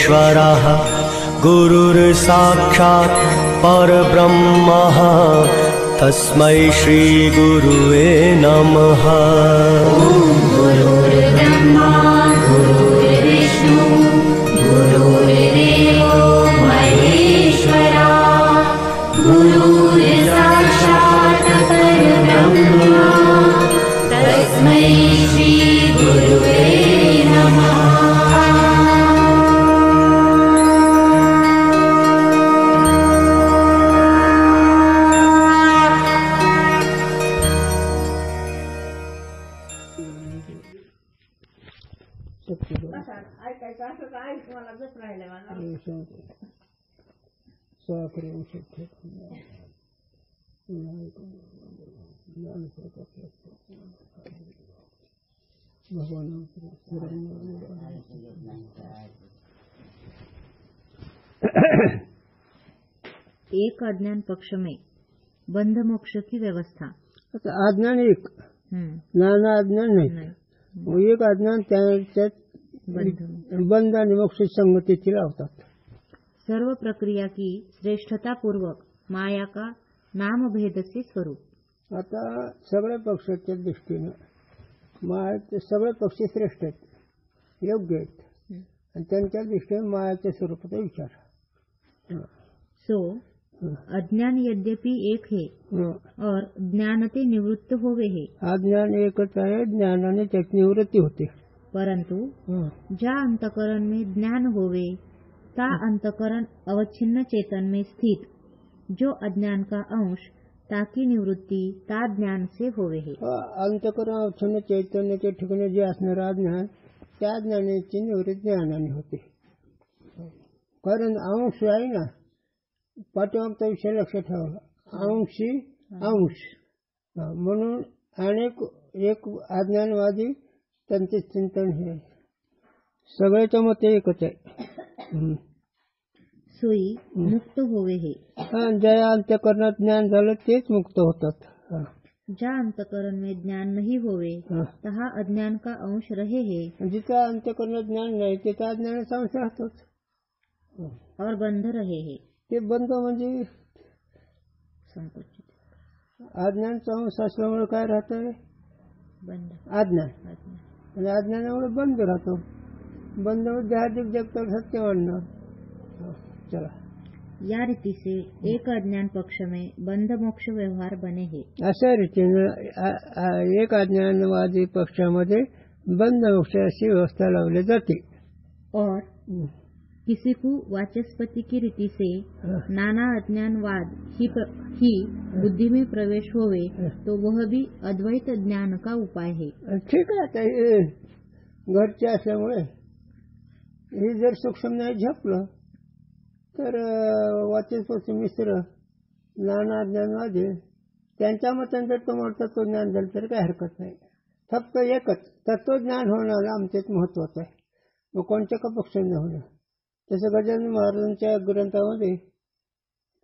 परमेश्वरः गुरुर्साक्षात् परब्रह्मः तस्मै श्री गुरुवे नमः। गुरुर्ब्रह्मा गुरुर्विष्णु गुरुर्देवो महेश्वरा गुरुर्साक्षात् परब्रह्मा तस्मै श्री गुरुवे नमः। एक अज्ञान पक्ष में बंध मोक्ष की व्यवस्था। अज्ञान एक नाना अज्ञान नाही, एक अज्ञान त्याच्यात बंध आणि मोक्ष संगतीची लावतात। सर्व प्रक्रिया की श्रेष्ठता पूर्वक माया का नाम भेद से स्वरूप। आता सगळ्या पक्षाच्या दृष्टीने मायाचे सगळे पक्ष श्रेष्ठ आहेत, योग्य आहेत, आणि त्यांच्या दृष्टीने मायाच्या स्वरूपाचा विचार। सो अज्ञान यद्यपि एक है और ज्ञानते निवृत्त होवे है। अज्ञान एकच आहे, ज्ञानाने त्याची निवृत्ती होते। परंतु ज्या अंतकरण में ज्ञान होवे ता अंतकरण अवच्छिन्न चेतन में स्थित जो अज्ञान का अंश ताकी निवृत्ती ता ज्ञान से होवे है। अंतकरण अवच्छिन्न चैतन्याच्या ठिकाणी जे असणारे अज्ञान त्या ज्ञानाची निवृत्ती ज्ञानाने होते। कारण अंश आहे ना, पाठीमागचा विषय लक्षात ठेवा, अंशी अंश म्हणून अनेक एक अज्ञानवादी त्यांचे चिंतन हे सगळ्याच्या मते एकच आहे। सोयी मुक्त होवे है। ज्या अंतकरणात ज्ञान झालं तेच मुक्त होतात। ज्या अंतकरण में ज्ञान नहीं होवे तहा अज्ञान का अंश रहे है। जिथं अंतकरणात ज्ञान नाही तिथं अज्ञानाचा अंश राहतोच और बंध रहे है। ते बंध म्हणजे संकुचित अज्ञानचा अंश असल्यामुळे काय राहतंय, बंध अज्ञान, आणि अज्ञानामुळे बंद राहतो। बंद मध्ये जगतात सत्य मानणार। चला, या रीति से एक अज्ञान पक्ष में बंध मोक्ष व्यवहार बने है। अशा रीतीने एक अज्ञानवादी पक्षामध्ये बंध मोक्ष अशी व्यवस्था लावली जाते। और किसी को वाचस्पति की रीति से नाना अज्ञानवाद ही बुद्धि में प्रवेश होवे तो वह भी अद्वैत ज्ञान का उपाय है। ठीक आहे, आता हे घरचे असल्यामुळे हे जर सूक्ष्म नाही झपलं तर वाचस्पती मिश्र नाना ज्ञानवादी त्यांच्या मताने जर तुम्हाला तत्वज्ञान झालं तर काही हरकत नाही। फक्त एकच तत्वज्ञान होणं आमच्यात महत्वाचं आहे, मग कोणत्या का पक्षाने होणं। तसं गजानन महाराजांच्या ग्रंथामध्ये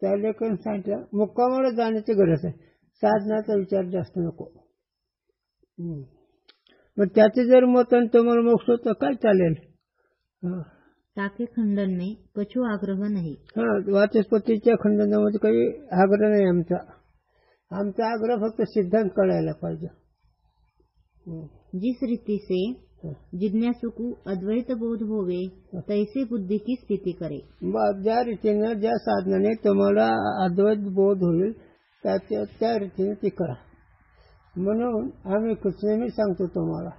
त्या लेखन सांगितलं मुक्कामाला जाण्याची गरज आहे, साधनाचा विचार जास्त नको। मग त्याचे जर मत तुम्हाला मोक्ष होतं काय चालेल। ताके खंडन में कछु आग्रह नहीं। वाचस्पतीच्या खंडनामध्ये काही आग्रह नाही आमचा। आमचा आग्रह फक्त सिद्धांत कळायला पाहिजे। जिस रीति से जिज्ञासु को अद्वैत बोध होवे तैसे बुद्धि की स्थिति करे। ज्या रीतीने ज्या साधनाने तुम्हाला अद्वैत बोध होईल त्या रीतीने ती करा। म्हणून आम्ही नेहमी सांगतो तुम्हाला,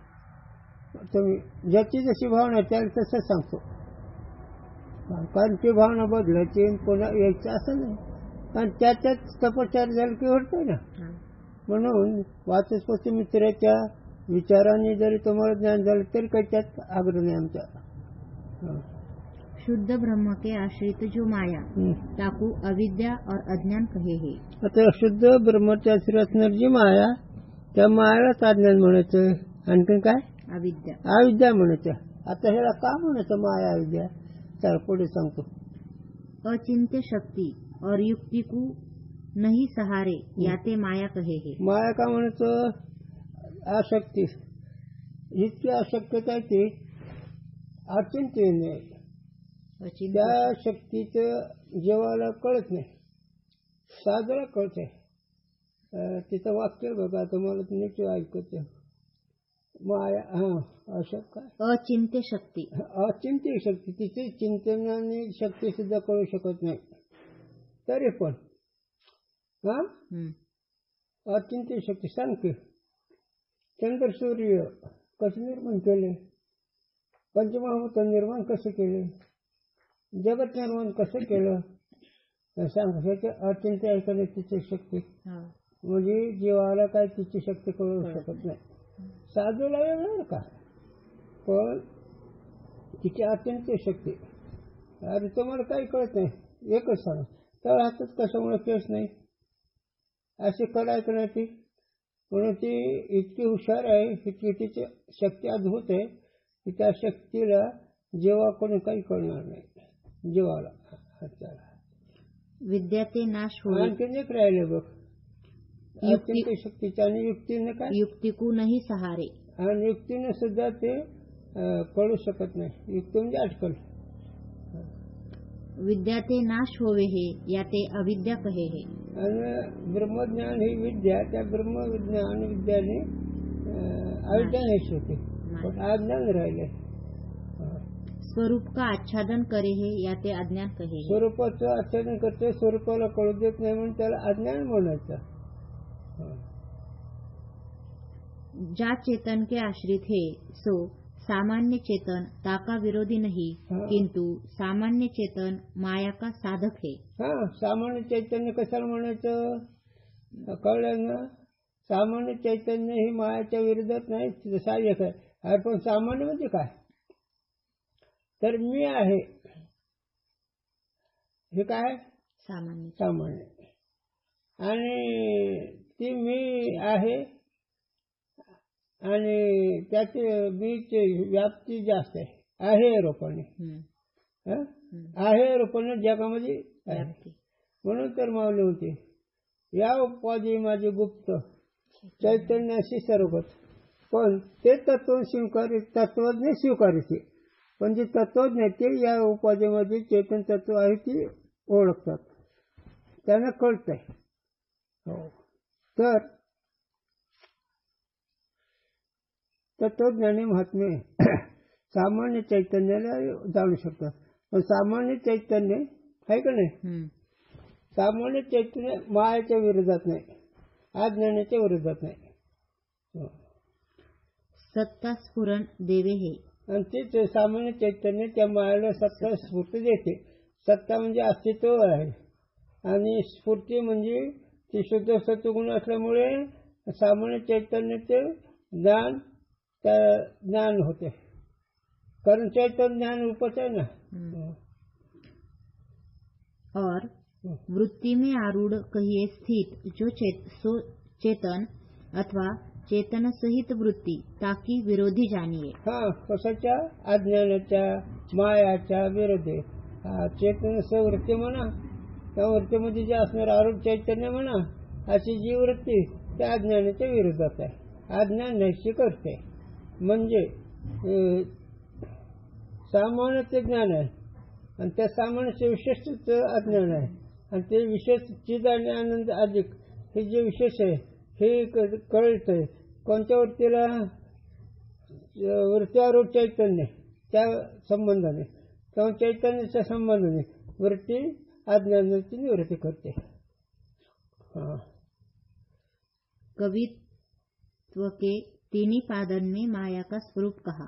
तुम्ही ज्याची जशी भावना त्याला तसं सांगतो, कारण ती भावना बदलायची पुन्हा यायची असं नाही, कारण त्याच्यात तपश्चर्या झाली की होतंय ना। म्हणून वाचस्पती मित्राच्या विचारांनी जरी तुम्हाला ज्ञान झालं तरी काही त्यात आग्रह नाही आमचा। शुद्ध ब्रह्म के आश्रित जो माया ताकू अविद्या और अज्ञान कहे है। आता शुद्ध ब्रह्मच्या आश्रित असणारी जी माया त्या मायालाच अज्ञान म्हणायचं, आणखी काय अविद्या अविद्या म्हणायचं। आता ह्याला का म्हणायचं माया अविद्या, चल पुढे सांगतो। अचिंत्य शक्ति और युक्ति को नहीं सहारे याते माया कहे है। माया का म्हणायचं, आसक्ती, इतकी आसक्तता ती अचिंत्य नाही, अचिंत्य त्या शक्तीचं जीवाला कळत नाही, साधूला कळतंय. तिचं वाक्य बघा, तुम्हाला नीट ऐकत माया. असं काय अचिंत्य शक्ती. अचिंत्य शक्ती, तिची चिंतनाने शक्ती सुद्धा कळू शकत नाही. तरी पण अचिंत्य शक्ती सांगते. चंद्र सूर्य कसं निर्माण केले, पंचमहाभूत निर्माण कसं केले, जगत निर्माण कसं केलं सांग. अचिंत्य ऐकणे तिची शक्ती. म्हणजे जीवाला काय तिची शक्ती कळू शकत नाही. साधूला वेगळं का, पण तिची अत्यंत शक्ती. अरे तुम्हाला काही कळत नाही, एकच सांगा, तर हातात कशामुळे केस नाही असे कळायचं नाही. ती म्हणून ती इतकी हुशार आहे, इतकी तिची शक्ती अद्भुत आहे की त्या शक्तीला जेव्हा कोणी काही कळणार नाही जीवाला. विद्याते नाश होय. आणखीन एक राहिले बघ, अत्यंत शक्तीच्या. आणि युक्तीने काय, युक्तिकूनही सहारे. आणि युक्तीने सुद्धा ते कळू शकत नाही. युक्ती म्हणजे अटकल. विद्याते नाश होवे हे याते अविद्या कहे हे. आणि ब्रह्मज्ञान ही विद्या, त्या ब्रह्मविज्ञान विद्याने अविद्या नाश होते, पण अज्ञान राहिले. स्वरूप का आच्छादन करे हे याते अज्ञान कहे. स्वरूपाचं आच्छादन करते, स्वरूपाला कळू देत नाही म्हणून त्याला अज्ञान म्हणायचं. ज्या चेतन के आश्रित है सो सामान्य चेतन ताका विरोधी नहीं, किंतु सामान्य चेतन माया का साधक है. सामान्य चैतन्य कशाला म्हणायचं, कळलं ना. सामान्य चैतन्य ही मायाच्या विरोधात नाही, सहाय्यक आहे. अरे पण सामान्य म्हणजे काय, तर मी आहे हे काय सामान्य. सामान्य. आणि ती मी आहे, आणि त्याचे बीची व्याप्ती जास्त आहे रूपाने. आहे रूपाने जगामध्ये आहे. म्हणून तर मावले होते, या उपाधी माझे गुप्त चैतन्याशी सर्वगत. पण ते तत्व स्वीकारित, तत्वज्ञ स्वीकारित. पण जे तत्वज्ञ ते या उपाधीमध्ये चैतन्य तत्व आहे ती ओळखतात, त्यांना कळतंय. तर तत्वज्ञानी महात्मे सामान्य चैतन्याला जाणू शकतात. पण सामान्य चैतन्य आहे का नाही, सामान्य चैतन्य मायाच्या विरोधात नाही, अज्ञानाच्या विरोधात नाही. सत्ता स्फुरण देवे हे. आणि तेच सामान्य चैतन्य त्या मायाला सत्ता स्फूर्ती देते. सत्ता म्हणजे अस्तित्व आहे, आणि स्फूर्ती म्हणजे ती शुद्ध सत्वगुण असल्यामुळे सामान्य चैतन्याचे ज्ञान होते, कारण चैतन्य ज्ञान रूपच आहे ना. और वृत्ति में आरूढ़ कहिए स्थित जो सो चेतन अथवा चेतन सहित वृत्ती ताकी विरोधी जाणीये. कशाच्या, अज्ञानाच्या मायाच्या विरोधी. चेतन वृत्ती म्हणा, त्या वृत्तीमध्ये जे असणार आरूढ चैतन्य म्हणा, अशी जी वृत्ती त्या अज्ञानाच्या विरोधात आहे. अज्ञान नैश्य करते, म्हणजे सामान्यचे ज्ञान आहे, आणि त्या सामान्याचे विशेषच अज्ञान आहे. आणि ते विशेष चिद आणि आनंद अधिक हे जे विशेष आहे हे कळतंय कोणत्या वृत्तीला, वृत्त्यारूढ चैतन्य त्या संबंधाने किंवा चैतन्याच्या संबंधाने वृत्ती अज्ञानाची निवृत्ती करते. कवित्व के तीनी पादन में माया का स्वरूप कहा.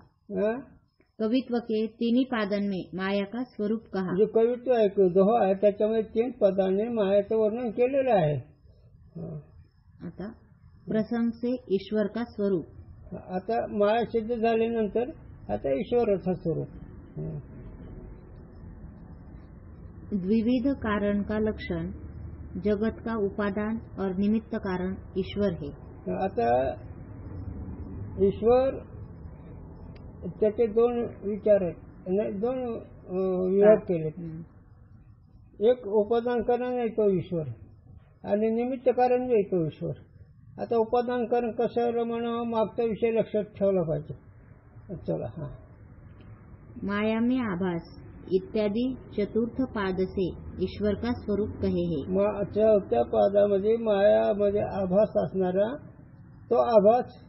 कवित्व के तिन्ही पादन में माया का स्वरूप कहा. जो कवित्व आहे दोहा आहे त्याच्यामध्ये 3 पदांनी मायाचं वर्णन केलेलं आहे. आता प्रसंग से ईश्वर का स्वरूप. आता माया सिद्ध झाल्यानंतर आता ईश्वराचं स्वरूप. द्विविध कारण का लक्षण जगत का उपादान और निमित्त कारण ईश्वर है. आता ईश्वर त्याचे 2 विचार आहेत, 2 विभाग केले. एक उपादान कारण आहे तो ईश्वर, आणि निमित्त कारण आहे तो ईश्वर. आता उपादान कारण कशाला म्हणावं, मागचा विषय लक्षात ठेवला पाहिजे. चला. माया में आभास इत्यादि चतुर्थ पाद से ईश्वर का स्वरूप कहे है। चौथ्या पादामध्ये मायामध्ये आभास असणारा तो आभास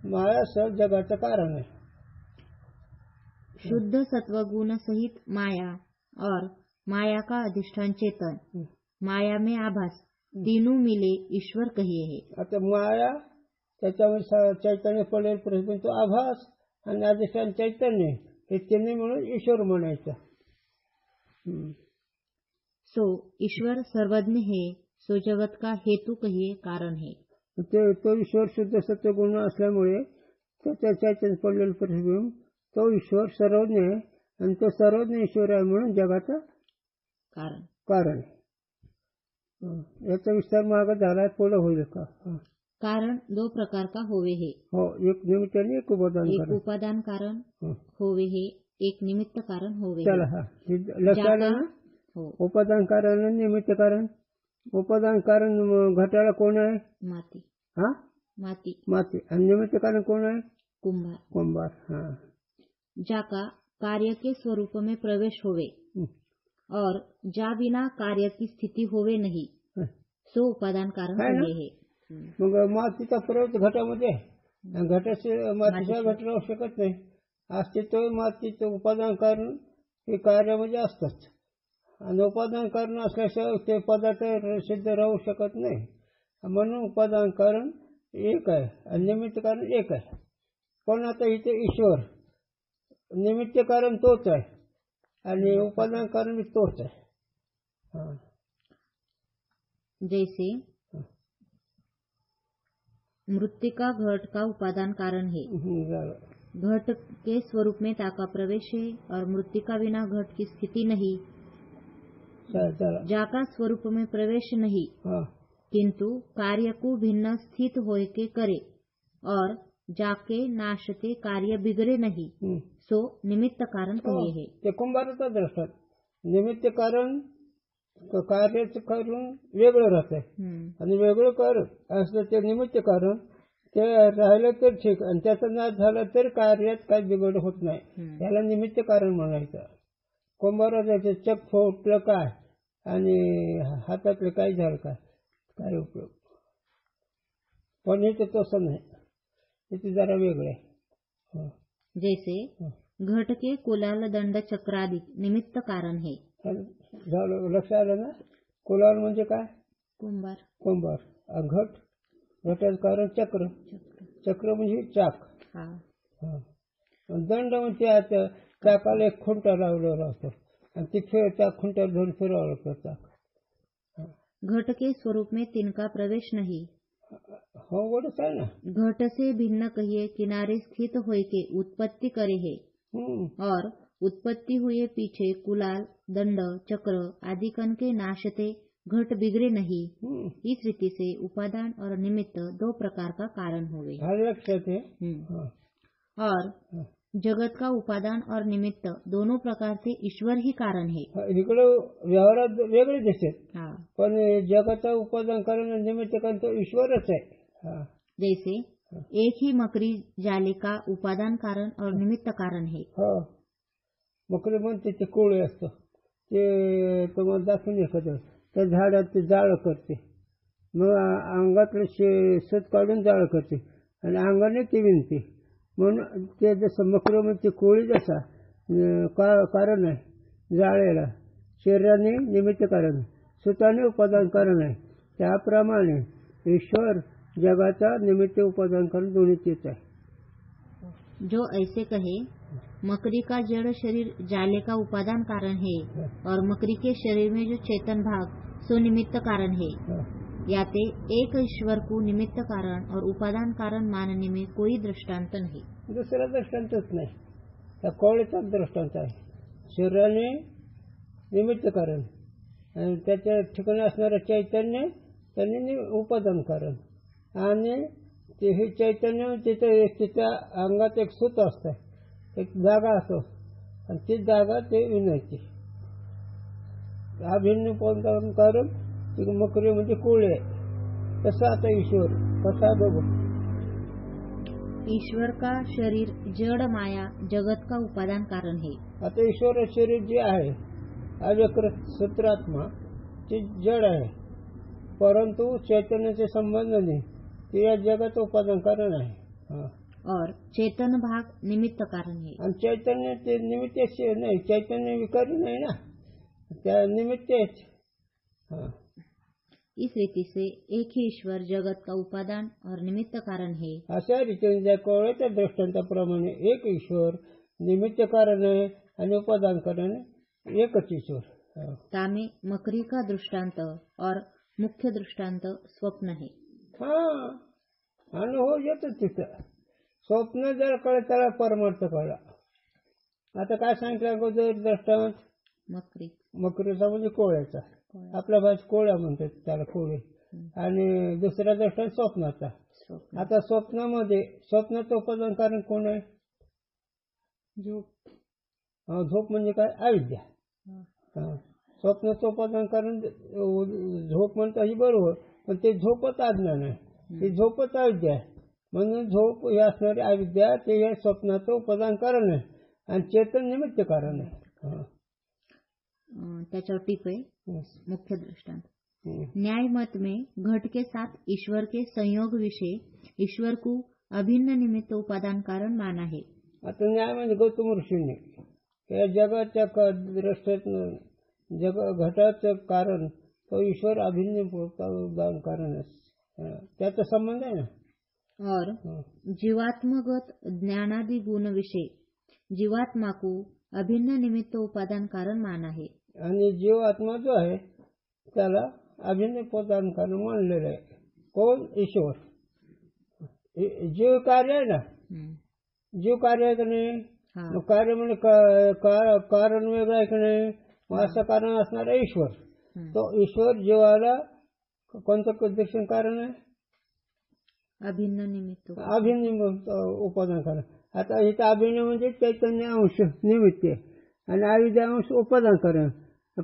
माया सर्व जगाचं कारण आहे। शुद्ध सत्वगुण सहित माया और माया का अधिष्ठान चेतन, माया में आभास, तीनों मिले ईश्वर कहिए है। आता माया त्याच्यामध्ये चैतन्य पडेल प्रतिबिंब तो आभास आणि अधिष्ठान चैतन्य हे तिन्ही मिळून ईश्वर म्हणायचं। सो ईश्वर सर्वज्ञ है, सो जगत का हेतु कहिए कारण है। तो ईश्वर शुद्ध सत्वगुण असल्यामुळे त्याच्या चैतन्य पडलेलं प्रतिबिंब तो ईश्वर सर्वज्ञ आहे आणि तो सर्वज्ञ ईश्वर आहे म्हणून जगाचं कारण आहे। याचा विस्तार मागे झाला, पुढे होईल का? कारण दो प्रकार का होवे है। हो, एक निमित्त आणि एक उपादान एक कारण। उपादान कारण होवे है, एक निमित्त कारण होवे चला है। हा लक्षात आलं ना? हो, उपादान कारण आणि निमित्त कारण। उपादान कारण घटाला कोण आहे? माती। हा, माती। माती। आणि निमित्त कारण कोण आहे? कुंभार। कुंभार। हा, जाका कार्य के स्वरूप में प्रवेश होवे और जा बिना कार्य की स्थिति होवे नहीं, सो उपादान कारण है ना? होवे है। मग मातीचा प्रवेश घटामध्ये घटाचे मातीशिवाय घट राहू शकत नाही। अस्तित्व मातीचं उपादान कारण हे कार्यामध्ये असतात आणि उपादान कारण असल्याशिवाय ते पदार्थ सिद्ध राहू शकत नाही। म्हणून उपादान कारण एक आहे आणि निमित्त कारण एक आहे। पण आता इथे ईश्वर निमित्त कारण तोच आहे आणि उपादान कारण भी तोच आहे। जैसे मृत्तिका घट का उपादान कारण है, घट के स्वरूप में ताका प्रवेश है और मृत्तिका बिना घट की स्थिति नहीं। जाका स्वरूप में प्रवेश नहीं, किंतु कार्य को भिन्न स्थित होए के करे और जाके नाशते कार्य बिगड़े नहीं, सो निमित्त कारण कहिए है। ते कुंभाराचा दृष्टांत। निमित्त कारण कार्याचं करून वेगळं राहतंय आणि वेगळं करत असलं ते निमित्त कारण ते राहिलं तर ठीक आणि त्याचा नाश झाला तर कार्यात काही बिघड होत नाही, त्याला निमित्त कारण म्हणायचं। कुंभाराचं चक फुटलं काय आणि हातातलं काय झालं काय उपयोग? पण इथे तसं नाही, इथे जरा वेगळं आहे। जैसे घट के कुलाल दंड चक्रादि निमित्त कारण है। लक्ष आलं ना? कुलाल म्हणजे काय? कुंभार। घटाचं कारण चक्र म्हणजे चाक। दंड म्हणजे चाकाला एक खुंटा लावलेला असतो आणि ती त्या खुंट्याला धरून फिरावं लागतं चाक। घट के स्वरूप में तिनका प्रवेश नहीं। हो, वडच आहे ना। घट से भिन्न कहिए किनारे स्थित होए के उत्पत्ति करे है और उत्पत्ति हुए पीछे कुलाल दंड चक्र आदि कण के नाशते घट बिगड़े नहीं। इस रीति से उपादान और निमित्त दो प्रकार का कारण हुए। लक्षात है। और जगत का उपादान और निमित्त दोनों प्रकार से ईश्वर ही कारण है। इकडे व्यवहारात वेगळे दिसतात, पण जगाचा उपादान कारण आणि निमित्त कारण तो ईश्वरच आहे। जैसे एक ही मकरी जाले का उपादान कारण और निमित्त कारण है। मकरी म्हणते ते कोळी असतं, ते तुम्हाला दाखवून एखादं त्या झाडात ते जाळं करते, मग अंगातलं सूत काढून जाळं करते आणि अंगाने ती विणते। म्हणून ते जसं मकरी म्हणजे कोळी जसा कारण आहे जाळेला, शरीराने निमित्त कारण आहे, सुताने उपादान कारण आहे, त्याप्रमाणे ईश्वर जगाचा निमित्त उपादान कारण दोन्ही तेच आहे। जो ऐसे कहे मकरी का जड़ शरीर जाले का उपादान कारण है और मकरी के शरीर में जो चेतन भाग सो निमित्त कारण है, याते एक ईश्वर को निमित्त कारण और उपादान कारण मानने में कोई दृष्टांत नहीं। दुसरा दृष्टांतच नाही, त्या कोळीचाच दृष्टांत आहे। शरीराने निमित्त कारण आणि त्याच्या ठिकाणी असणारं चैतन्य त्यांनी उपादान कारण आणि ते हे चैतन्य तिच्या अंगात एक सूत असतं, एक जागा असतो आणि ती जागा ते विणायची। हा भिन्न उपादान कारण मकरी म्हणजे कोळी आहे, तसं आता ईश्वर कसा बघू। ईश्वर का शरीर जड़ माया जगत का उपादान कारण है। आता ईश्वर शरीर जे आहे अव्यकृत सूत्रात्मा ते जड आहे, परंतु चैतन्याचे संबंधाने ते या जगत उपादान कारण आहे. हा. और चेतन भाग निमित्त कारण है। आणि चैतन्य ते निमित्त नाही, चैतन्य विकारी नाही ना, त्या निमित्त. इस रीति से एक ही ईश्वर जगत का उपादान और निमित्त कारण है। अशा रीतीने त्या कोवळ्याच्या दृष्टांताप्रमाणे एक ईश्वर निमित्त कारण आहे आणि उपादान कारण आहे, एकच ईश्वर. तामे मकरी का दृष्टांत और मुख्य दृष्टांत स्वप्न है। हा, अनुभव येतो तिथं. स्वप्न जर कळलं त्याला परमार्थ कळला. आता काय सांगितलं अगोदर दृष्टांत? मकरीचा म्हणजे कोळ्याचा, आपल्या भाषेत कोळ्या म्हणतात त्याला, कोळे. आणि दुसरा दृष्टांत स्वप्नाचा. आता स्वप्नामध्ये स्वप्नाचं उपादान कारण कोण आहे? झोप म्हणजे काय? अविद्या. स्वप्नाचं उपादान कारण झोप म्हणता ही बरोबर, पण ते झोपच अज्ञान आहे, ती झोपच अविद्या आहे. म्हणून झोप हे असणारी अविद्या ते या स्वप्नाचं उपादान कारण आहे आणि चेतन निमित्त कारण आहे. त्याच्यावर टिप आहे मुख्य दृष्टांत. न्याय मत में घट के साथ ईश्वर के संयोग विषय ईश्वर को अभिन्न निमित्त उपादान कारण माना है. आता न्याय म्हणजे गौतम ऋषींनी या जगाच्या दृष्टीत घटाचं कारण तो ईश्वर अभिन्न उपादान कारण आहे, त्याचा संबंध आहे ना. और जीवात्मगत ज्ञानादि गुण विषय जीवात्मा को अभिन्न निमित्त उपादान कारण माना है. आणि जीव आत्मा जो आहे त्याला अभिन्न उपादान कारण मानलेलं आहे. कोण? ईश्वर. जीव कार्य आहे ना, जीव कार्य आहे का नाही? कार्य म्हणजे कारण वेगळं आहे का नाही? असं कारण असणारा ईश्वर, तो ईश्वर जीवाला कोणतं दर्शन कारण आहे? अभिन्न निमित्त उपादान कारण. आता इथं अभिन्न म्हणजे चैतन्य अंश निमित्त आणि अविद्या अंश उपादान कारण,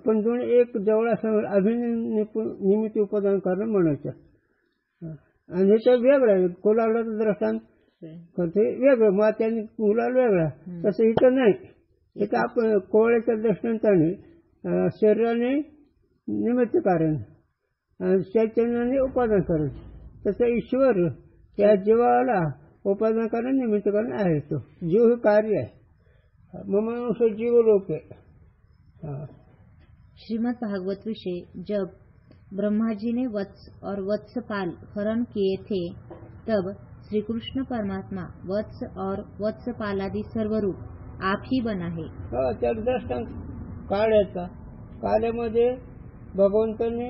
पण दोन्ही एक जवळ असं अभिन्न निमित्त उपादान कारण म्हणायचं. आणि हे वेगळं आहे. कुलालाचं दृष्टांत ते वेगळं, मग त्यांनी कुलाल वेगळा, तसं इथं नाही. इथं आपण कोवळ्याच्या दृष्टांताने शरीराने निमित्त कारण, चैतन्याने उपादान कारण, तसं ईश्वर त्या जीवाला उपादान कारण निमित्त कारण आहे. तो जीव हे कार्य आहे. मम अंश जीव लोक है. श्रीमद् भागवत विषय जब ब्रह्मा जी ने वत्स और वत्सपाल हरण किए थे, तब श्री कृष्ण परमात्मा वत्स और वत्सपालादि सर्वरूप आप ही बना है. त्या दृष्टांत काळ्याचा, काल्यामध्ये भगवंतांनी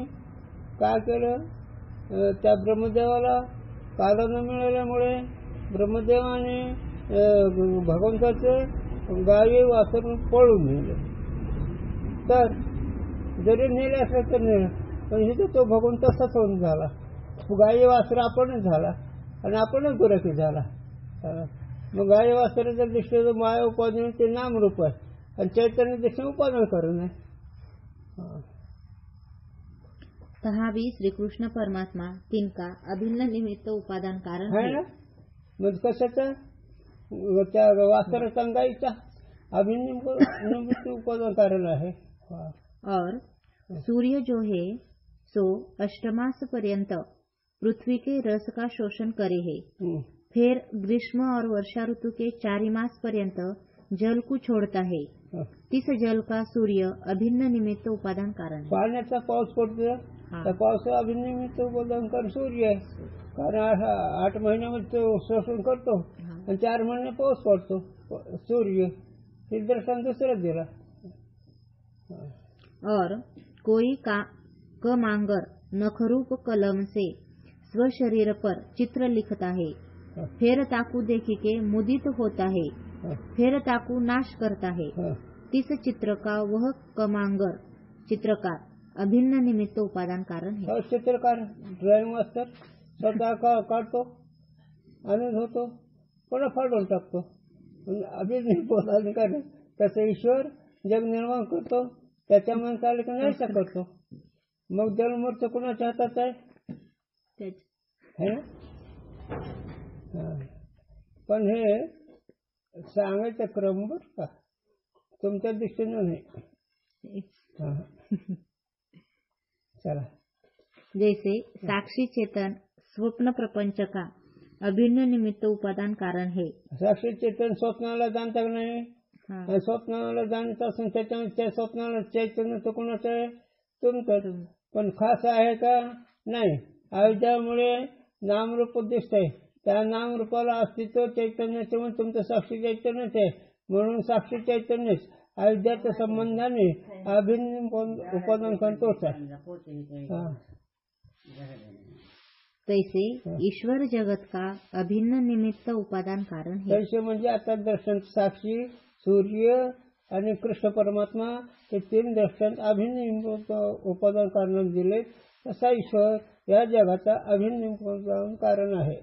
काय केलं? त्या ब्रह्मदेवाला काला न मिळाल्यामुळे ब्रह्मदेवाने भगवंताचं गायी वासरून पळून नेलं. तर जरी नेले असलं तर नेलं, पण इथं तो भगवंत सचवून झाला. गायी वासर आपणच झाला आणि आपणच गुरखी झाला. मग गायी वासराच्या दृष्टीनं माया उपादान ते नामरूप आहे आणि चैतन्य दृष्टीने उपादान करून आहे. तहा भी श्री कृष्ण परमात्मा तिनका अभिन्न निमित्त उपादान कारण है ना. मग कशाचा? त्या वासराचा गायीचा अभिन्न निमित्त उपादान कारण आहे. और सूर्य जो है सो अष्टमास पर्यंत पृथ्वी के रस का शोषण करे है. फिर ग्रीष्म और वर्षा ऋतु के 4 मास पर्यंत जल को छोड़ता है. तिस जल का सूर्य अभिन्न निमित्त उपादान कारण है. पाण्याचा पाऊस पडतो, त्या पावसा अभिन्न निमित्त उपादान कारण सूर्य आहे. कारण 8 महिन्यामध्ये तो शोषण करतो आणि 4 महिने पाऊस पडतो सूर्य. हे दर्शन दुसरं दिला. और कोई कमांगर नखरूप कलम से स्वशरीर पर चित्र लिखता है, फिर ताकू देखी के मुदित होता है, फिर ताकू नाश करता है. तिस चित्र का वह कमांगर चित्रकार अभिन्न निमित्त उपादान कारण है. चित्रकार ड्रॉइंग मास्टर स्वतः काढतो, आनंद होतो, पुन्हा फाडून टाकतो. अभिन्न उपादान कारण. तसं ईश्वर जग निर्माण करतो, त्याच्या माणसाला की नाही करतो. मग जन्ममृत्यू कुणाच्या हातात आहे? पण हे सांगायचा क्रम बर का, तुमच्या दृष्टीनं नाही. हा. चला. जैसे साक्षी चेतन स्वप्न प्रपंच का अभिन्न निमित्त उपादान कारण है. साक्षी चेतन स्वप्नाला जाणता का नाही? हाँ. स्वप्नाला जाणत असून त्याच्यामध्ये त्या स्वप्नाला चैतन्य तर कोणाचं आहे? तुमचं. पण खास आहे का? नाही. अविद्यामुळे नामरूप दिसतंय, त्या नामरूपाला अस्तित्व चैतन्याचे म्हणून तुमचं साक्षी चैतन्यच आहे. म्हणून साक्षी चैतन्यच अविद्याच्या संबंधाने अभिन्न उपादान करतोच आहे. तैसे ईश्वर जगत का अभिन्न निमित्त उपादान कारण है. तैसे म्हणजे आता दर्शन साक्षी सूर्य आणि कृष्ण परमात्मा हे तीन दर्शन अभिन्न उपादान कारण दिले. तसा ईश्वर या जगाचा अभिन्न उपादान कारण आहे.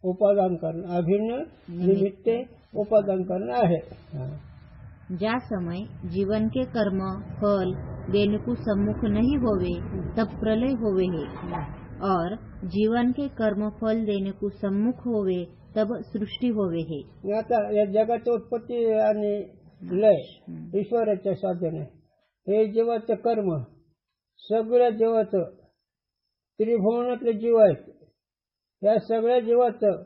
उपादान कारण अभिन्न निमित्त उपादान कारण आहे. ज्या समय जीवन के कर्म फल देने को सम्मुख नहीं होवे तब प्रलय होवे है, और जीवन के कर्म फल देने को सम्मुख होवे तब सृष्टी होवे है. आता या जगाची उत्पत्ती आणि लय ईश्वराच्या साधन आहे. हे जीवाचं कर्म, सगळ्या जीवाचं त्रिभुवनातले जीव आहेत, या सगळ्या जीवाचं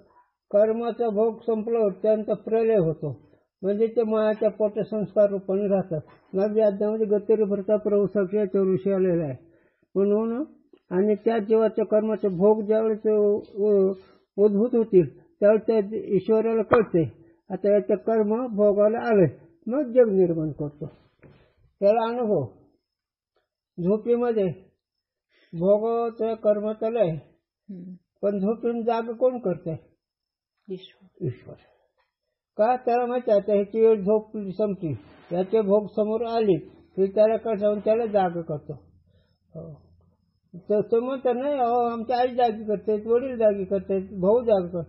कर्माचा भोग संपल्यावर त्यांचा प्रलय होतो. म्हणजे ते मायाच्या पोट संस्कार रूपाने राहतात. मग या अध्यामध्ये गतिरी भरता प्रभू साक्षीच्या विषय आलेला आहे. म्हणून आणि त्या जीवाच्या कर्माचे भोग ज्यावेळेस उद्भूत होतील त्यावेळेस त्या ईश्वराला कळते आता याचं कर्म भोगाला आले, मग जग निर्माण करतो. त्याला अनुभव झोपेमध्ये भोगाचं कर्म चालय, पण झोपून जाग कोण करते? ईश्वर. का? त्याला माहिती आहे ह्याची वेळ झोप संपली, याचे भोग समोर आली की त्याला कळून त्याला जाग करतो. तर म्हणतात नाही आमची आई जागी करते, वडील जागी करते, भाऊ जाग करतो,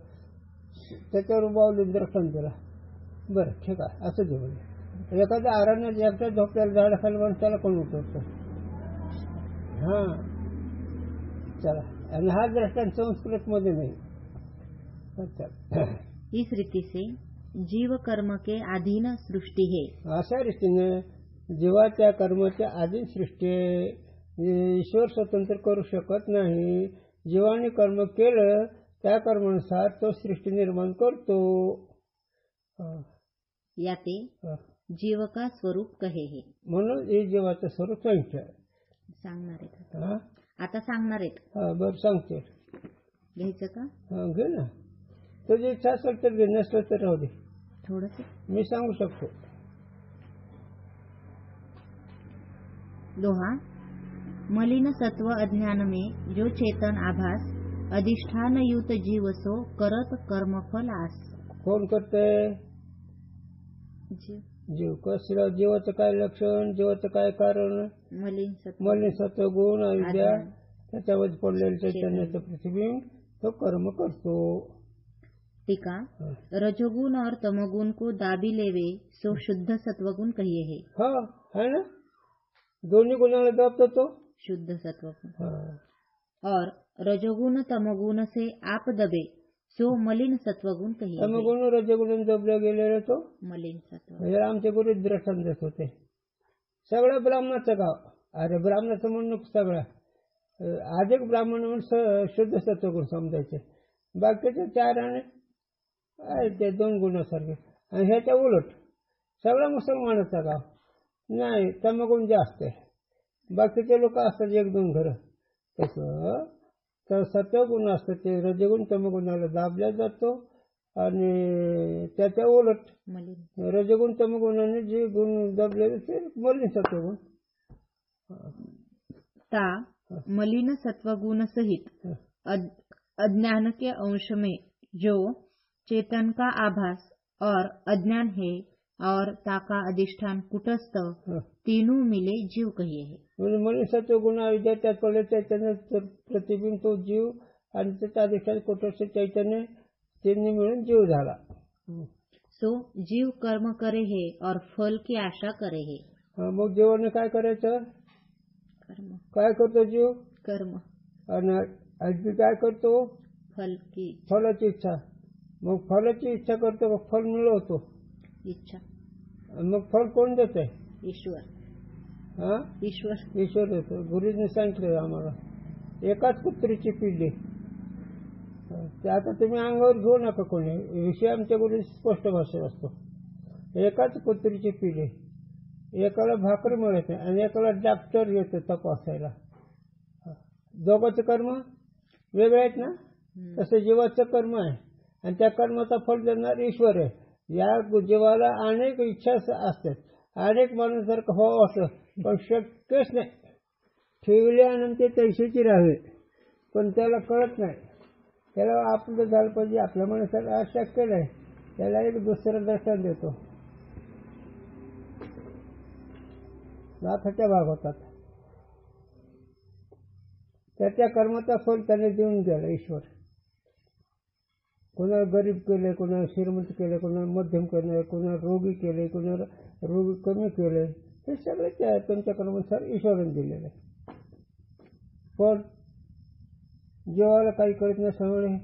त्याच्यावर बावली दर्शन दिला. बरं ठीक आहे असं दे. म्हणजे एखाद्या आरण्यात एकटा झोपल्याला झाडाखाली म्हणून त्याला कोण उठवतो? हा चला. आणि हा दृष्टांत संस्कृत मध्ये नाही. इस रीति से जीव कर्म के अधीन सृष्टी है. अशा रीतीने जीवाच्या कर्माच्या अधीन सृष्टी आहे. ईश्वर स्वतंत्र करू शकत नाही. जीवाने कर्म केलं त्या कर्मानुसार तो सृष्टी निर्माण करतो. याते जीव का स्वरूप कहे है. म्हणून हे जीवाचं स्वरूप सांगते. सांगणार आहेत आता सांगणार आहेत. बरं सांगते. घ्यायचं का? घे ना. तुझी इच्छा असेल तर घे, नसलं तर राहू दे. थोडस मी सांगू शकतो. दोहा. मलिन सत्व अज्ञान में जो चेतन आभास अधिष्ठान युत जीव सो करत कर्मफल आस. कोण करते? जीव. कसलं? जीवाचं काय लक्षण, जीवाचं काय कारण? मलिन सत्व गुण अविद्या, त्याच्यामध्ये पडलेलं चैतन्याचं प्रतिबिंब तो कर्म करतो. टीका. रजोगुण और तमोगुण को दाबी लेवे सो शुद्ध सत्वगुण कहिए है. हाँ है ना, दोन्ही गुणाला दाबतो तो शुद्ध सत्वगुण. और रजोगुण तमोगुण से आप दबे सो मलिन सत्वगुण कहिए. तमोगुण रजोगुण दबले गेलेले तो मलिन सत्व. हे आमचे गुरु दृष्टांत देत होते. सगळं ब्राह्मणाचं गाव. अरे ब्राह्मणाचं म्हणून सगळं अधिक ब्राह्मण म्हणून शुद्ध सत्वगुण समजायचे. बाकीचे चार आणि ते दोन गुणासारखे. आणि ह्याच्या उलट सगळं मुसलमानाचा गाव. नाही तमोगुण जास्त आहे. बाकीचे लोक असतात एक दोन घरं. तसं तर सत्वगुण असतं ते रजगुण तमगुणाला दाबल्या जातो. आणि त्याच्या उलट रजगुण तमगुणाने जे गुण दाबले ते मलिन सत्वगुण. ता मलिन सत्वगुण सहित अज्ञान के अंश में जो चेतन का आभास और अज्ञान है और ताका अधिष्ठान कुटस्थ तीनों मिले जीव कहिए है. मलिन सत्वगुण अविद्या त्यात पडले चैतन्य प्रतिबिंब तो जीव आणि त्याचा अधिष्ठान कुटस्थ चैतन्य तीन मिळून जीव झाला. सो जीव कर्म करे है और फल की आशा करे है. मग जीवाने काय करायचं? कर्म. काय करतो जीव? कर्म. आणि काय करतो? फलाची इच्छा. मग फलाची इच्छा करतो, मग फल मिळवतो. इच्छा मग फल कोण देत आहे? ईश्वर. हा, ईश्वर. ईश्वर देतो. गुरुजींनी सांगितलं आम्हाला, एकाच कुत्रीची पिल्ली. ते आता तुम्ही अंगावर घेऊ नका कोणी, विषय आमच्या गुरुजी स्पष्ट भाषेत असतो. एकाच कुत्रीची पिल्ली, एकाला भाकर मिळत नाही आणि एकाला डॉक्टर येतो तपासायला. दोघांचं कर्म वेगळे आहेत ना. तसं जीवाचं कर्म आहे आणि त्या कर्माचा फल देणार ईश्वर आहे. या जीवाला अनेक इच्छा असतात, अनेक माणसासारखं व्हावं असं, पण शक्यच नाही. ठेवल्यानंतर तैशीची राहावी, पण त्याला कळत नाही. त्याला आपलं झालं पाहिजे, आपल्या मनासारखं अशक्य नाही. त्याला एक दुसरं दर्शन देतो. नाथाच्या भाग होतात, त्याच्या कर्माचा फल त्याने देऊन गेला ईश्वर. कोणाला गरीब केले, कोणाला श्रीमंत केले, कोणाला मध्यम केले, कोणाला रोगी केले, कोणाला रोगी कमी केले, हे सगळे त्यांच्या कर्मानुसार ईश्वराने दिलेले. पण जीवाला काही कळत नसल्यामुळे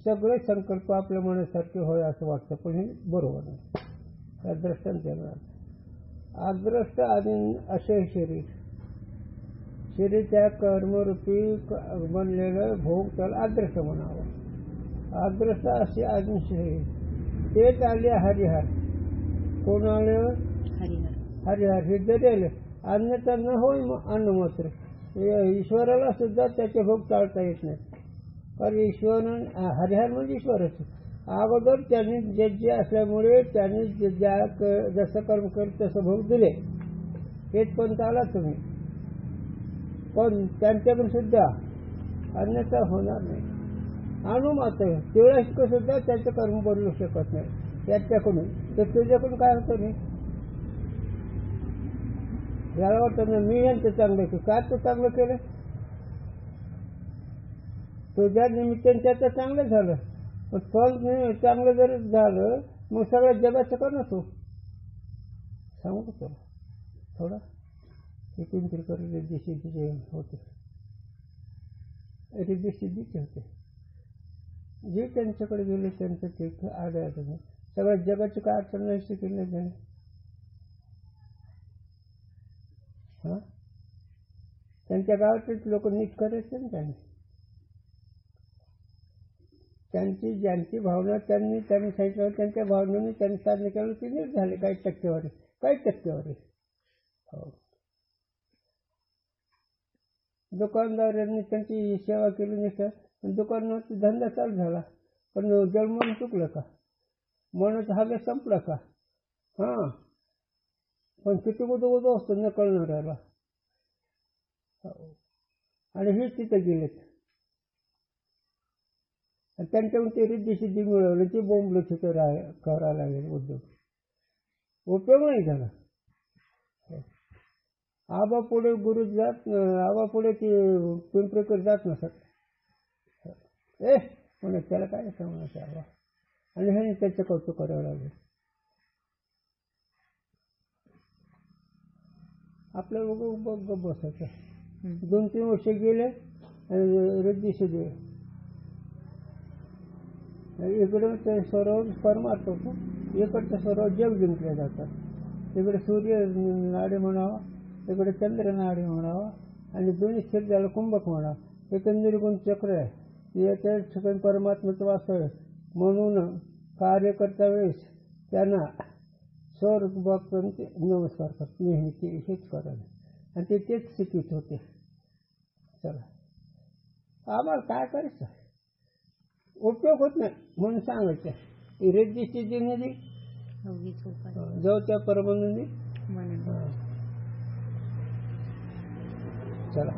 सगळे संकल्प आपल्या मनासारखे होय असं वाटतं, पण हे बरोबर नाही. त्या दृष्टांत देणार आद्रष्ट आणि असे शरीर त्या कर्मरूपी बनलेलं भोग त्याला आद्रष्ट म्हणावं. आद्रष्ट असे शरीर तेच आले हरिहर. कोण आले? हरिहर. हे जरेल अन्यथा न होय अन्न मात्र. ईश्वराला सुद्धा त्याचे भोग टाळता येत नाही, कारण ईश्वर हरिहर म्हणजे ईश्वरच. अगोदर त्यांनी जे असल्यामुळे त्यांनी जसं कर्म केलं तसं भोग दिले. हेच पंथ आला तुम्ही, पण त्यांच्याकडून सुद्धा अन्यथा होणार नाही. अनुमात्र तेवढ्या सुद्धा त्याचं कर्म बदलू शकत नाही त्याच्याकडून. तर तुझ्याकडून काय होतं नाही. याला वाटतं ना मी यांचं चांगलं केलं, काय तू चांगलं केलं? तुझ्या निमित्ताने त्याचं चांगलं झालं, पण फल चांगलं जर झालं मग सगळ्या जगाचं कर ना तू. सांगू का तुला थोडा? इथून तरी रिद्धी होते, रिद्धी सिद्धीचे होते. जे त्यांच्याकडे गेले त्यांचं ते आढळलं. सगळ्या जगाची काय अडचण नाही केली त्याने. हा, त्यांच्या गावातलेच लोक नीट करायचे ना त्यांनी. ज्यांची भावना त्यांनी सांगितलं, त्यांच्या भावनेने त्यांनी साधन केलं, ते नीट झाले. काही टक्केवारी. हो, दुकानदारांनी त्यांची सेवा केली नसतं, दुकानात धंदा चालू झाला, पण जन्मन चुकलं का? मनाचा हागे संपला का? हा, पण किती उदो असतो न कळणाऱ्याला. आणि हेच तिथे गेलेत त्यांच्याकडून ते रिद्धी सिद्धी मिळवलं, ते बोंबलं तिथं करायला लागले उद्योग. उपयोग नाही झाला. आबा पुढे गुरु जात, आबा पुढे ते पिंपरीकडे जात नसत. म्हणत त्याला काय सांगणार आबा, आणि हे त्याचं कौतुक करावं लागेल. आपल्या गप्प बसायचं. 2-3 वर्ष गेले आणि रिद्धी सिद्धी. इकडं ते सरोवर परमार्थ होतो, इकडचं सरोवर जग जिंकले जातात. इकडे सूर्य नाडी म्हणावा, इकडे चंद्र नाडी म्हणावा, आणि दोन्ही क्षेत्राला कुंभक म्हणावं. एकंदरी गुण चक्र आहे. याच्या ठिकाणी परमात्म्याचं वास्तव आहे. म्हणून कार्य करता वेळेस त्यांना सौर भक्त नमस्कार करतात नेहमी. ते हेच करायला आणि तेच शिकित होते. चला, आम्हाला काय करायचं, उपयोग होत नाही म्हणून सांगायचं. रिद्धी सिद्धी निधी जवळच्या परमानंदी. चला,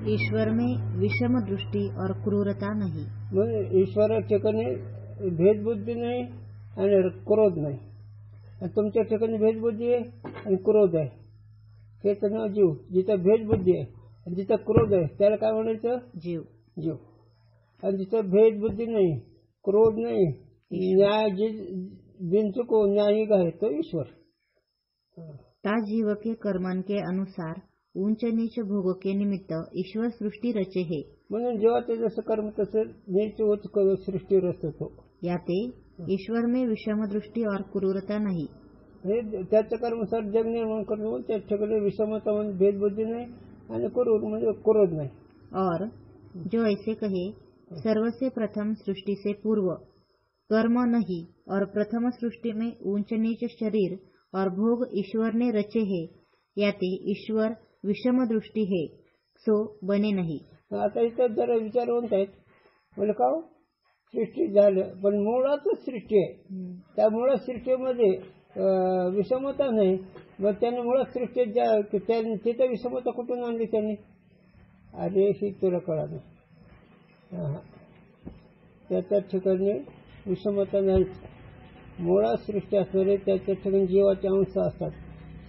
ईश्वर में विषम दृष्टि और क्रूरता नहीं. म्हणजे ईश्वरा ठिकाणी भेदबुद्धी नाही आणि क्रोध नाही. आणि तुमच्या ठिकाणी भेदबुद्धी आहे आणि क्रोध आहे. त्याचं नाव जीव. जिथं भेदबुद्धी आहे आणि जिथं क्रोध आहे त्याला काय म्हणायचं? जीव. आणि जिथं भेदबुद्धी नाही, क्रोध नाही, न्याय बिनचूक न्यायिक आहे तो ईश्वर. ता जीव के कर्मन के अनुसार ऊंच नीच भोग के निमित्त ईश्वर सृष्टि रचे है। म्हणून जेव्हा ते जसं कर्म तसं नीच उच्च सृष्टी रचतो तो. याते ईश्वर में विषम दृष्टि और क्रूरता नहीं। हे त्याच्या कर्मानुसार जग निर्माण करून त्या ठिकाणी विषमता म्हणजे भेदबुद्धी नाही आणि क्रूर म्हणजे क्रोध नाही. और जो ऐसे कहे सर्व से प्रथम सृष्टि से पूर्व कर्म नहीं और प्रथम सृष्टि में ऊंच नीच शरीर और भोग ईश्वर ने रचे है, याते ईश्वर विषम दृष्टि है सो बने नहीं. आता इथं जरा विचारवंत आहेत म्हणजे का सृष्टी झालं पण मुळातच सृष्टी आहे. त्या मुळात सृष्टीमध्ये विषमता नाही. मग त्यांनी मुळात सृष्टीत तिथं विषमता कुठून आणली त्यांनी? अरे ही तुला कळा नाही. त्याच्या ठिकाणी विषमता नाहीच. मुळात सृष्टी असणारे त्याच्या ठिकाणी जीवाचे अंश असतात,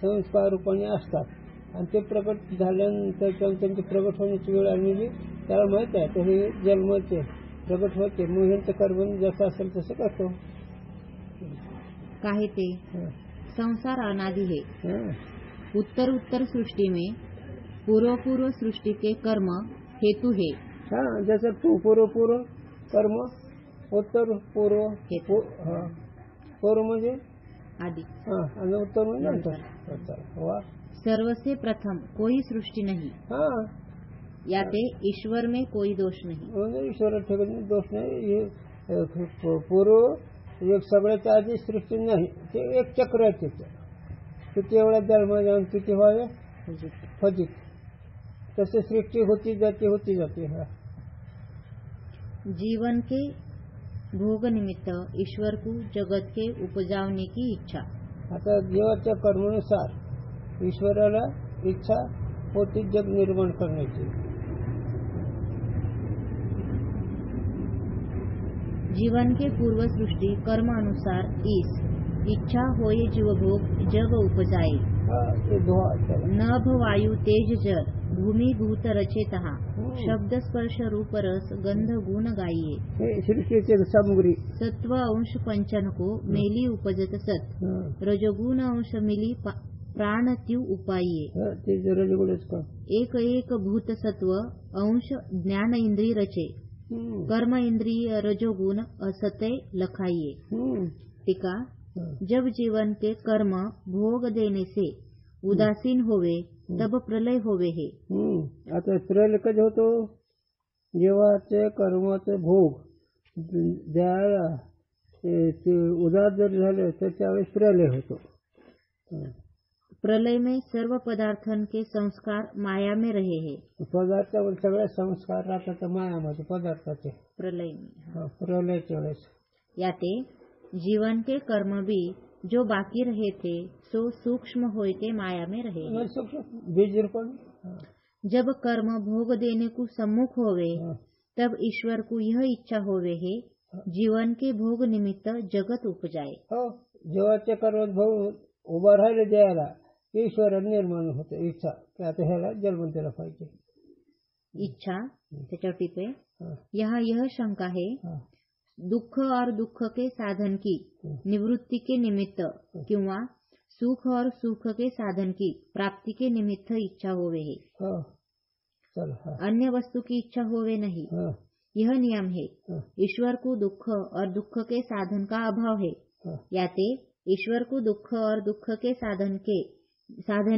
संस्कार रूपाने असतात आणि ते प्रकट झाल्यानंतर त्यांची प्रकट होण्याची वेळ आलेली त्याला माहीत आहे. तर हे जन्माचे प्रकट होते मग ह्यांचं कर्म जसं असेल तसं करतो. काहे ते संसार अनादि है। उत्तर उत्तर सृष्टि में पूर्व पूर्व सृष्टि के कर्म हेतु है। हाँ, जैसे पूर्व पूर्व कर्म उत्तर पूर्व हेतु पूर्व म्हणजे आदि आणि उत्तर म्हणजे नंतर. सर्व से प्रथम कोई सृष्टि नहीं। हाँ, याते ईश्वर में कोई दोष नहीं। म्हणजे ईश्वर ठिकाणी दोष नाही. हे पूर्व एक सगळ्याच्या आधी सृष्टी नाही. ते एक चक्र आहे त्याचं. किती वेळा जन्म जाऊन किती व्हावे फजित. तसे सृष्टी होती जाते. हाँ, जीवन के भोग निमित्त ईश्वर को जगत के उपजावने की इच्छा। आता जीवाच्या कर्मानुसार ईश्वराला इच्छा होती जग निर्माण करण्याची. जीवन के पूर्व सृष्टि कर्म अनुसार ईस इच्छा होए जीव भोग जग उपजाए। ते दोहा त्याला. नभ वायु तेज जल भूमि भूत रचेतहा शब्द स्पर्श रूप रस गंध गुण गाइए। हे सृष्टीचे सामग्री. सत्व अंश पंचन को मेली उपजत सत रजगुण अंश मिली प्राण त्यू उपाइए। ते रजगुणच का एक एक भूत सत्व अंश ज्ञान इंद्रिय रचे कर्म इंद्रिय रजोगुण असते लखाइए। टीका जब जीवन के कर्म भोग देने से उदासीन होवे तब प्रलय होवे है। आता प्रलय कधी होतो? जेव्हाचे कर्माचे भोग द्यायला ते उदास जर झाले तर त्यावेळेस प्रलय होतो. प्रलय में सर्व पदार्थन के संस्कार माया में रहे हैं। पदार्थावर सगळे संस्कार राहतात मायामध्ये पदार्थाचे प्रलय में प्रलयाच्या वेळेस. याते जीवन के कर्म भी जो बाकी रहे थे सो सूक्ष्म होए के माया में रहे। बीज रूपन जब कर्म भोग देने को सम्मुख होवे तब ईश्वर को यह इच्छा होवे है जीवन के भोग निमित्त जगत उपजाए। हो, जेव्हाचे कर्म भोग उभा राहिले द्यायला ईश्वर निर्माण होते इच्छा की आता ह्याला जन्म दिला पाहिजे. इच्छा त्याच्या टिपे यहाँ यह शंका है दुख और दुख के साधन की निवृत्ति के निमित्त किंवा सुख और सुख के साधन की प्राप्ति के निमित्त इच्छा होवे है। अन्य वस्तु की इच्छा होवे नहीं। यह नियम है। ईश्वर को दुख और दुख के साधन का अभाव है। याते ईश्वर को दुख और दुख के साधन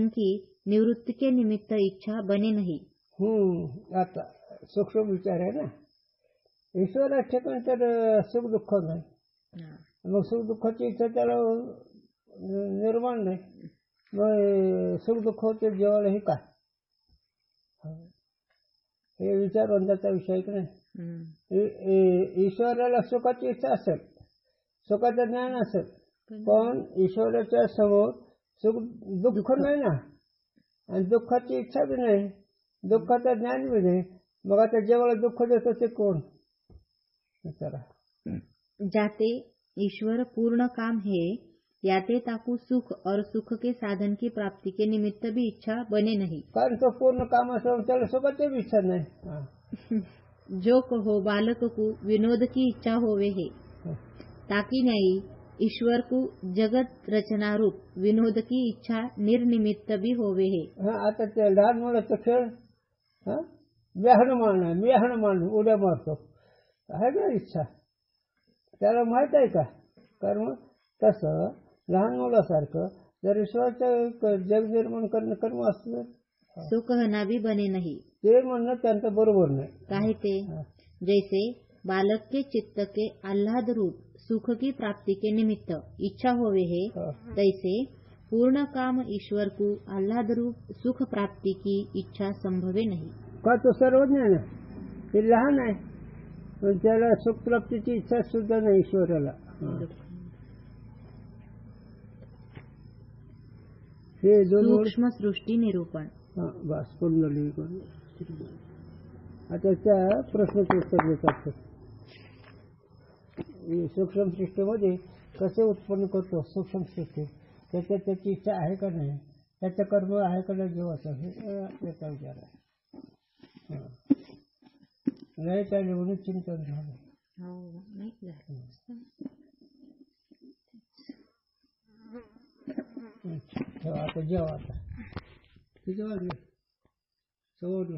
की निवृत्ति के निमित्त इच्छा बने नहीं। आता सूक्ष्म विचार आहे ना. ईश्वरा ठिकाणी तर सुख दुःख नाही. मग सुख दुःखाची इच्छा त्याला निर्माण नाही. मग सुख दुःख होते जेव्हा हे काय हे विचारवंताचा विषय की नाही. ईश्वराला सुखाची इच्छा असेल, सुखाचं ज्ञान असेल, पण ईश्वराच्या समोर सुख दुःख नाही ना आणि दुःखाची इच्छा बी नाही, दुःखाचं ज्ञान बी नाही. मग आता जेव्हा दुःख देतो ते कोण? जाते ईश्वर पूर्ण काम है याते ताकू सुख और सुख के साधन की प्राप्ति के निमित्त भी इच्छा बने नहीं. कारण तो पूर्ण काम असं त्याला सुखाची भी इच्छा नाही. जो कहो बालक को विनोद की इच्छा होवे है ताकि नहीं ईश्वर को जगत रचना रूप विनोद की इच्छा निर्निमित्त भी होवे है. हा आता ते लहान मुलाचा खेळ हा मेहण मान उड्या मारतो आहे ना इच्छा त्याला माहित आहे का कर्म तसं लहान मुलासारखं जर ईश्वराचं जग निर्माण करणं कर्म असलं सो कहना भी बने नहीं. ते म्हणणं त्यांचं बरोबर नाही. काहे ते जैसे बालक के चित्त के आह्लाद रूप सुख की प्राप्ति के निमित्त इच्छा होवे है, तैसे पूर्ण काम ईश्वर को आह्लाद रूप सुख प्राप्ति की इच्छा संभवे नहीं. का तो सर्वज्ञ आहे ना ते लहान आहे पण त्याला सुख प्राप्तीची इच्छा सुद्धा नाही ईश्वराला. हे दोन सूक्ष्म सृष्टी निरूपण. बस पूर्ण आता त्या प्रश्नाचे उत्तर देतात. सूक्ष्म सृष्टीमध्ये कसे उत्पन्न करतो सूक्ष्म सृष्टी त्याच्यात त्याची इच्छा आहे का नाही त्याचं कर्म आहे का नाही जीवाचं हे त्याचा विचार आहे. नाही त्याने म्हणून चिंतन झालं. आता जेव्हा आता किती वाजले 4